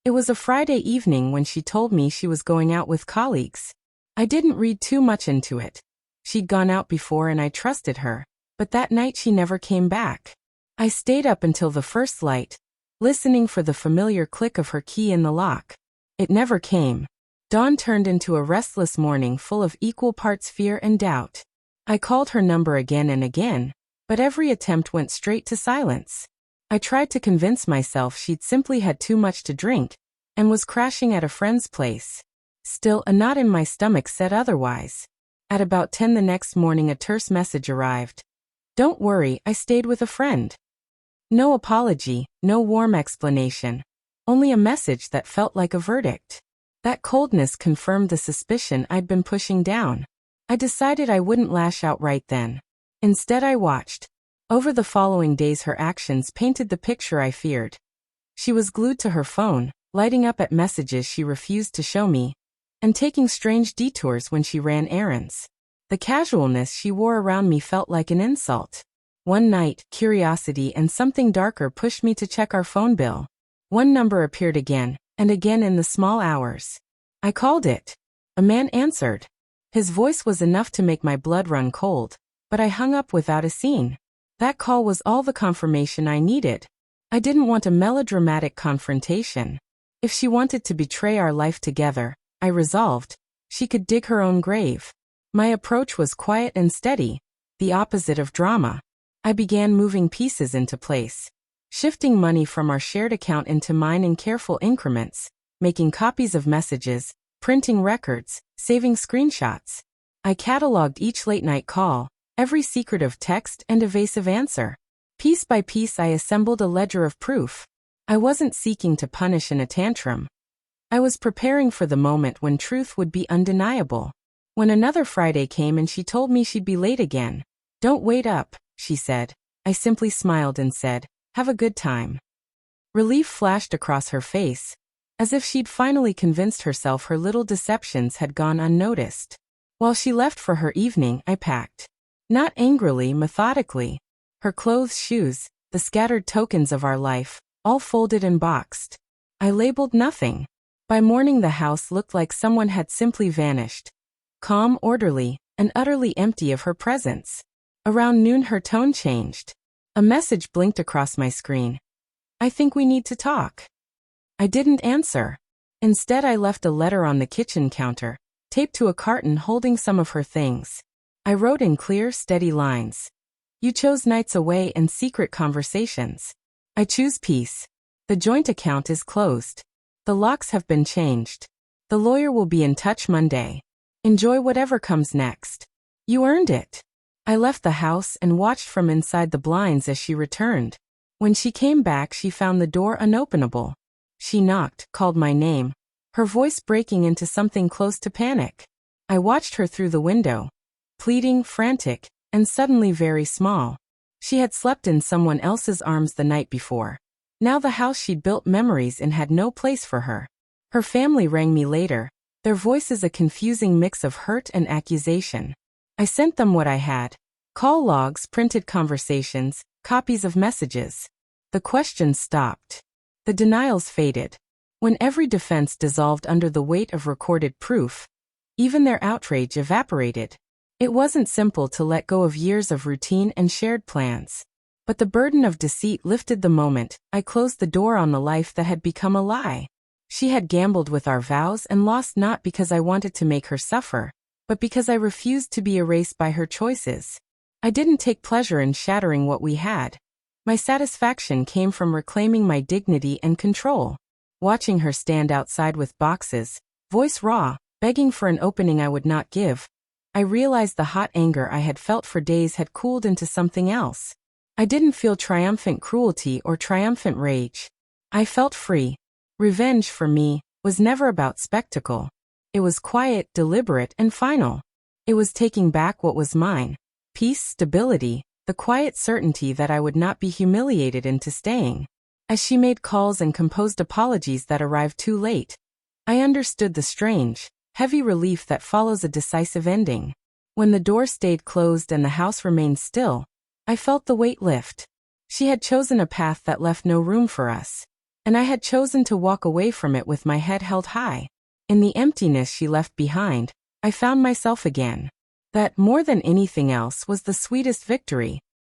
It was a Friday evening when she told me she was going out with colleagues. I didn't read too much into it. She'd gone out before and I trusted her, but that night she never came back. I stayed up until the first light, listening for the familiar click of her key in the lock. It never came. Dawn turned into a restless morning full of equal parts fear and doubt. I called her number again and again, but every attempt went straight to silence. I tried to convince myself she'd simply had too much to drink and was crashing at a friend's place. Still, a knot in my stomach said otherwise. At about 10 the next morning, a terse message arrived. "Don't worry, I stayed with a friend." No apology, no warm explanation. Only a message that felt like a verdict. That coldness confirmed the suspicion I'd been pushing down. I decided I wouldn't lash out right then. Instead, I watched. Over the following days, her actions painted the picture I feared. She was glued to her phone, lighting up at messages she refused to show me, and taking strange detours when she ran errands. The casualness she wore around me felt like an insult. One night, curiosity and something darker pushed me to check our phone bill. One number appeared again, and again in the small hours. I called it. A man answered. His voice was enough to make my blood run cold, but I hung up without a scene. That call was all the confirmation I needed. I didn't want a melodramatic confrontation. If she wanted to betray our life together, I resolved, she could dig her own grave. My approach was quiet and steady, the opposite of drama. I began moving pieces into place, shifting money from our shared account into mine in careful increments, making copies of messages, printing records, saving screenshots. I cataloged each late-night call, every secretive text and evasive answer. Piece by piece, I assembled a ledger of proof. I wasn't seeking to punish in a tantrum. I was preparing for the moment when truth would be undeniable. When another Friday came and she told me she'd be late again. "Don't wait up," she said. I simply smiled and said, "Have a good time." Relief flashed across her face, as if she'd finally convinced herself her little deceptions had gone unnoticed. While she left for her evening, I packed. Not angrily, methodically. Her clothes, shoes, the scattered tokens of our life, all folded and boxed. I labeled nothing. By morning the house looked like someone had simply vanished. Calm, orderly, and utterly empty of her presence. Around noon her tone changed. A message blinked across my screen. "I think we need to talk." I didn't answer. Instead, I left a letter on the kitchen counter, taped to a carton holding some of her things. I wrote in clear, steady lines. "You chose nights away and secret conversations. I choose peace. The joint account is closed. The locks have been changed. The lawyer will be in touch Monday. Enjoy whatever comes next. You earned it." I left the house and watched from inside the blinds as she returned. When she came back, she found the door unopenable. She knocked, called my name, her voice breaking into something close to panic. I watched her through the window, pleading, frantic, and suddenly very small. She had slept in someone else's arms the night before. Now the house she'd built memories in had no place for her. Her family rang me later, their voices a confusing mix of hurt and accusation. I sent them what I had. Call logs, printed conversations, copies of messages. The questions stopped. The denials faded. When every defense dissolved under the weight of recorded proof, even their outrage evaporated. It wasn't simple to let go of years of routine and shared plans. But the burden of deceit lifted the moment I closed the door on the life that had become a lie. She had gambled with our vows and lost, not because I wanted to make her suffer, but because I refused to be erased by her choices. I didn't take pleasure in shattering what we had. My satisfaction came from reclaiming my dignity and control. Watching her stand outside with boxes, voice raw, begging for an opening I would not give, I realized the hot anger I had felt for days had cooled into something else. I didn't feel triumphant cruelty or triumphant rage. I felt free. Revenge, for me, was never about spectacle. It was quiet, deliberate, and final. It was taking back what was mine. Peace, stability, the quiet certainty that I would not be humiliated into staying. As she made calls and composed apologies that arrived too late, I understood the strange, heavy relief that follows a decisive ending. When the door stayed closed and the house remained still, I felt the weight lift. She had chosen a path that left no room for us. and I had chosen to walk away from it with my head held high. In the emptiness she left behind, I found myself again. That, more than anything else, was the sweetest victory.